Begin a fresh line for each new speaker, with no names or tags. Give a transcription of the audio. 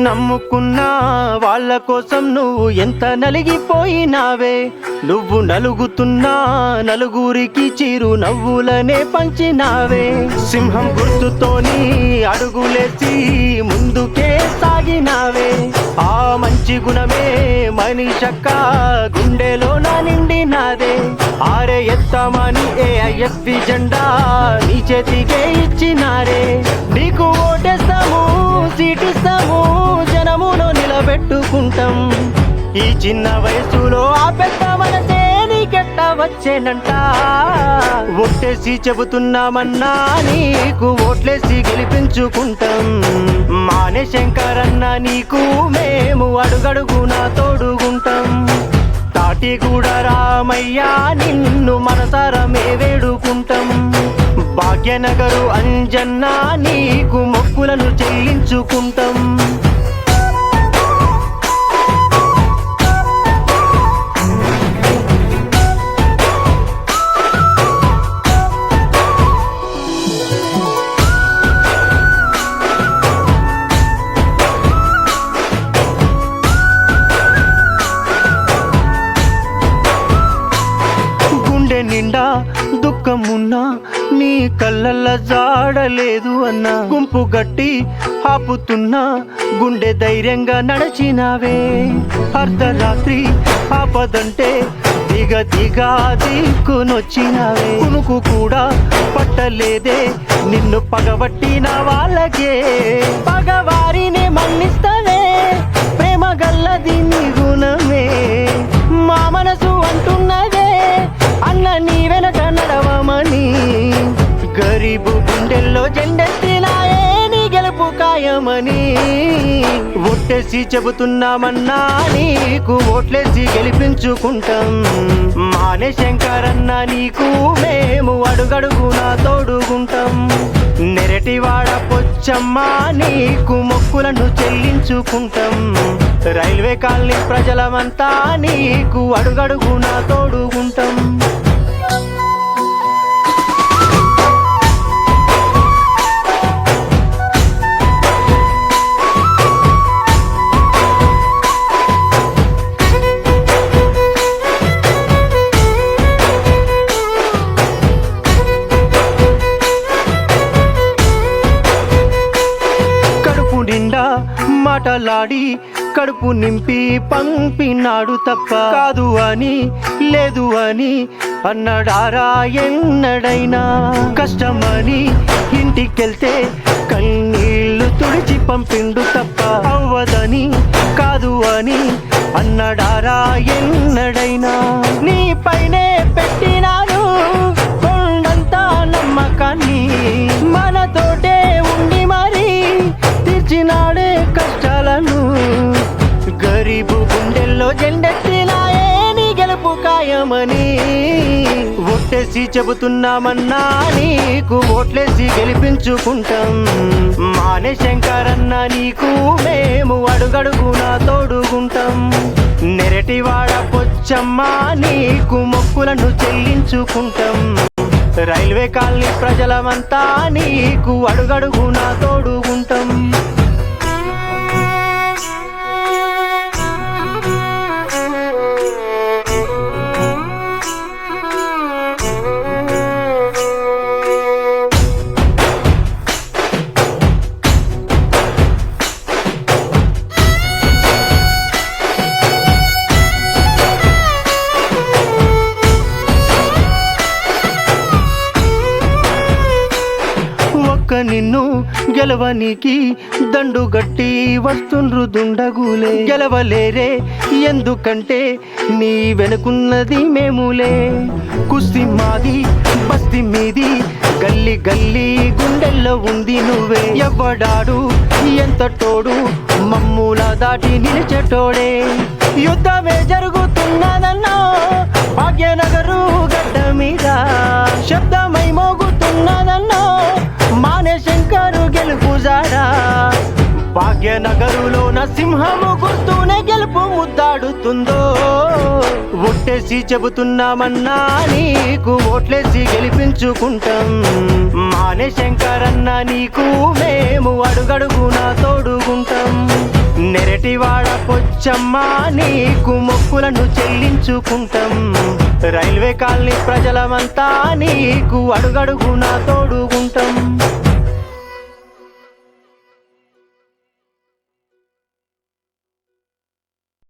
నమ్ముకున్న వాళ్ళ కోసం నువ్వు ఎంత నలిగిపోయినావే. నువ్వు నలుగుతున్నా నలుగురికి చిరు నవ్వులనే పంచినావే. సింహం గుర్తుతోని అడుగులేసి ముందుకే సాగినావే. ఆ మంచి గుణమే మనిషక్క గుండెలో నా నిండినాదే. ఆరే ఎత్తామని AIFB జెండా నీ చేతికే ఇచ్చినారే. నీకు ఓటేస్తాము, సీటిస్తాము, జనములో నిలబెట్టుకుంటాం. ఈ చిన్న వయసులో ఆ పెద్ద మనసే నీకెట్ట వచ్చేనంట. ఓటేసి చెబుతున్నామన్నా నీకు ఓట్లేసి గెలిపించుకుంటాం. మానే శంకరన్న నీకు మేము అడుగడుగునా తోడుగుంటాం. తాటిగూడ రామయ్య నిన్ను మనసారా మే వేడుకుంటాం. భాగ్యనగరు అంజన్న నీకు మొక్కులను చెల్లించుకుంటాం. గుండె నిండా దుఃఖమున్నా నీ కళ్ళల్ల జాడలేదు అన్నా. గుంపు గట్టి ఆపుతున్నా గుండె ధైర్యంగా నడచినావే. అర్ధరాత్రి ఆపదంటే దిగ దిక్కునొచ్చినావే. కునుకు కూడా పట్టలేదే నిన్ను పగబట్టిన వాళ్ళకే. పగవారిని మన్నిస్తావే ప్రేమ గల్లది నీ గుణమే. మా మనసు అంటున్నదే అన్న నీ వెనక నడవమని. గరీబు గుండెల్లో జెండెత్తినాయే నీ గెలుపు ఖాయమని. ఓట్లేసి చెబుతున్నామన్నా నీకు ఓట్లేసి గెలిపించుకుంటాం. మానే శంకరన్న నీకు మేము అడుగడుగునా తోడుగుంటాం. నెరటివాడ పొచ్చమ్మ నీకు మొక్కులను చెల్లించుకుంటాం. రైల్వే కాలనీ ప్రజలమంతా నీకు అడుగడుగునా తోడుగుంటాం. మాటలాడి కడుపు నింపి పంపినాడు తప్ప కాదు అని లేదు అని అన్నడారా ఎన్నడైనా. కష్టమని ఇంటికెళ్తే కన్నీళ్లు తుడిచి పంపిండు తప్ప అవ్వదని కాదు అని అన్నడారా ఎన్నడైనా. నీ పైనే పెట్టినాను కొండంతా నమ్మకాన్ని. మనతోటే ఉండి మరి తీర్చినాడే కష్టాలను. గరీబు గుండెల్లో జెండెత్తినాయే నీ గెలుపు ఖాయమని. ఓట్లేసి చెబుతున్నామన్నా నీకు ఓట్లేసి గెలిపించుకుంటాం. మానే శంకరన్న నీకు మేము అడుగడుగునా తోడుగుంటాం. నెరటివాడ పొచ్చమ్మ నీకు మొక్కులను చెల్లించుకుంటాం. రైల్వే కాలనీ ప్రజలమంతా నీకు అడుగడుగునా తోడుగుంటాం. నిన్ను గెలవనికి దండు గట్టి వస్తుండ్రు దుండగులే. గెలవలేరే ఎందుకంటే నీ వెనుకున్నది మేములే. కుస్తీ మాది బస్తీ మీది గల్లి గల్లి గుండెల్లో ఉంది నువ్వే. ఎవ్వడాడు ఎంత తోడు మమ్ముల దాటి నిలిచేటోడే. యుద్ధమే జరుగుతున్నదన్నో భాగ్యనగరు గడ్డ మీద. శబ్దమై మోగుతున్నదన్నో మానే శంకరు గెలుపు జాడా. భాగ్యనగరులోన సింహము గుర్తునే గెలుపు ముద్దాడుతుందో ఒట్టేసి చెబుతున్నామన్నా నీకు ఓట్లేసి గెలిపించుకుంటాం మానే శంకరన్న నీకు మేము అడుగడుగునా తోడుగుంటాం నెరటివాడ పొచ్చమ్మ నీకు మొక్కులను చెల్లించుకుంటాం రైల్వే కాలనీ ప్రజలమంతా నీకు అడుగడుగునా తోడుగుంటాం